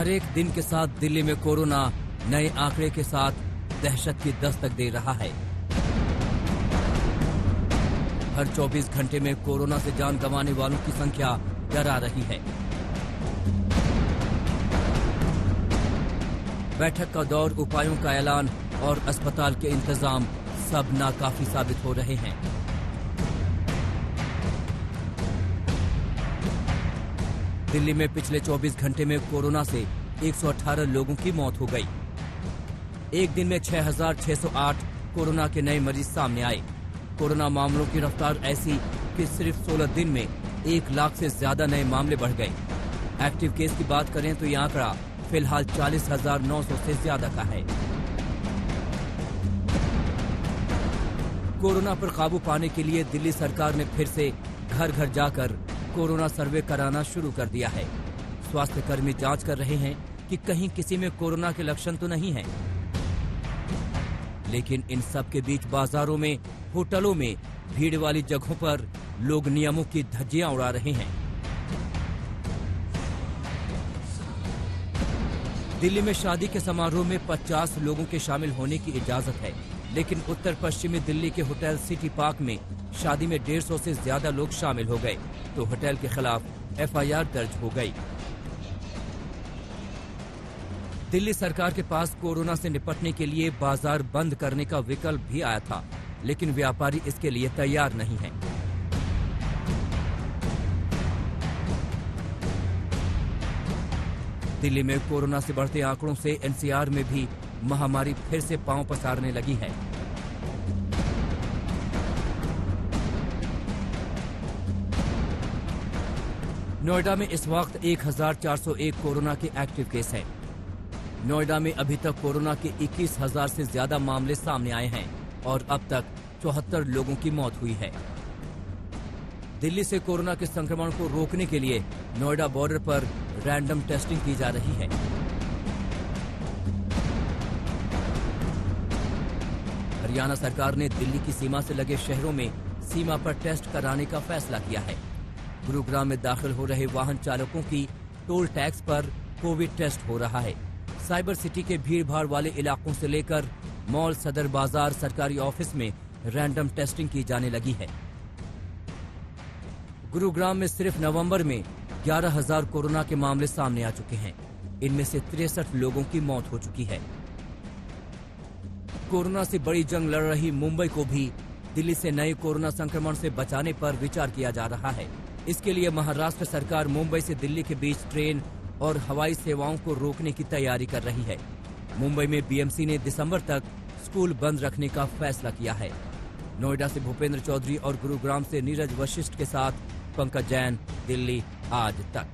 हर एक दिन के साथ दिल्ली में कोरोना नए आंकड़े के साथ दहशत की दस्तक दे रहा है। हर 24 घंटे में कोरोना से जान गंवाने वालों की संख्या डरा रही है। बैठक का दौर, उपायों का ऐलान और अस्पताल के इंतजाम सब नाकाफी साबित हो रहे हैं। दिल्ली में पिछले 24 घंटे में कोरोना से 118 लोगों की मौत हो गई। एक दिन में 6,608 कोरोना के नए मरीज सामने आए। कोरोना मामलों की रफ्तार ऐसी कि सिर्फ 16 दिन में 1 लाख से ज्यादा नए मामले बढ़ गए। एक्टिव केस की बात करें तो यह आंकड़ा फिलहाल 40,900 से ज्यादा का है। कोरोना पर काबू पाने के लिए दिल्ली सरकार ने फिर से घर घर जाकर कोरोना सर्वे कराना शुरू कर दिया है। स्वास्थ्य कर्मी जांच कर रहे हैं कि कहीं किसी में कोरोना के लक्षण तो नहीं हैं। लेकिन इन सब के बीच बाजारों में, होटलों में, भीड़ वाली जगहों पर लोग नियमों की धज्जियां उड़ा रहे हैं। दिल्ली में शादी के समारोह में 50 लोगों के शामिल होने की इजाजत है, लेकिन उत्तर पश्चिमी दिल्ली के होटल सिटी पार्क में शादी में 150 से ज्यादा लोग शामिल हो गए तो होटल के खिलाफ एफआईआर दर्ज हो गई। दिल्ली सरकार के पास कोरोना से निपटने के लिए बाजार बंद करने का विकल्प भी आया था, लेकिन व्यापारी इसके लिए तैयार नहीं हैं। दिल्ली में कोरोना से बढ़ते आंकड़ों से एनसीआर में भी महामारी फिर से पांव पसारने लगी है। नोएडा में इस वक्त 1,401 कोरोना के एक्टिव केस हैं। नोएडा में अभी तक कोरोना के 21,000 से ज्यादा मामले सामने आए हैं और अब तक 74 लोगों की मौत हुई है। दिल्ली से कोरोना के संक्रमण को रोकने के लिए नोएडा बॉर्डर पर रैंडम टेस्टिंग की जा रही है। हरियाणा सरकार ने दिल्ली की सीमा से लगे शहरों में सीमा पर टेस्ट कराने का फैसला किया है। गुरुग्राम में दाखिल हो रहे वाहन चालकों की टोल टैक्स पर कोविड टेस्ट हो रहा है। साइबर सिटी के भीड़-भाड़ वाले इलाकों से लेकर मॉल, सदर बाजार, सरकारी ऑफिस में रैंडम टेस्टिंग की जाने लगी है। गुरुग्राम में सिर्फ नवंबर में 11,000 कोरोना के मामले सामने आ चुके हैं। इनमें से 63 लोगों की मौत हो चुकी है। कोरोना से बड़ी जंग लड़ रही मुंबई को भी दिल्ली से नए कोरोना संक्रमण से बचाने पर विचार किया जा रहा है। इसके लिए महाराष्ट्र सरकार मुंबई से दिल्ली के बीच ट्रेन और हवाई सेवाओं को रोकने की तैयारी कर रही है। मुंबई में बीएमसी ने दिसंबर तक स्कूल बंद रखने का फैसला किया है। नोएडा से भूपेंद्र चौधरी और गुरुग्राम से नीरज वशिष्ठ के साथ पंकज जैन, दिल्ली आज तक।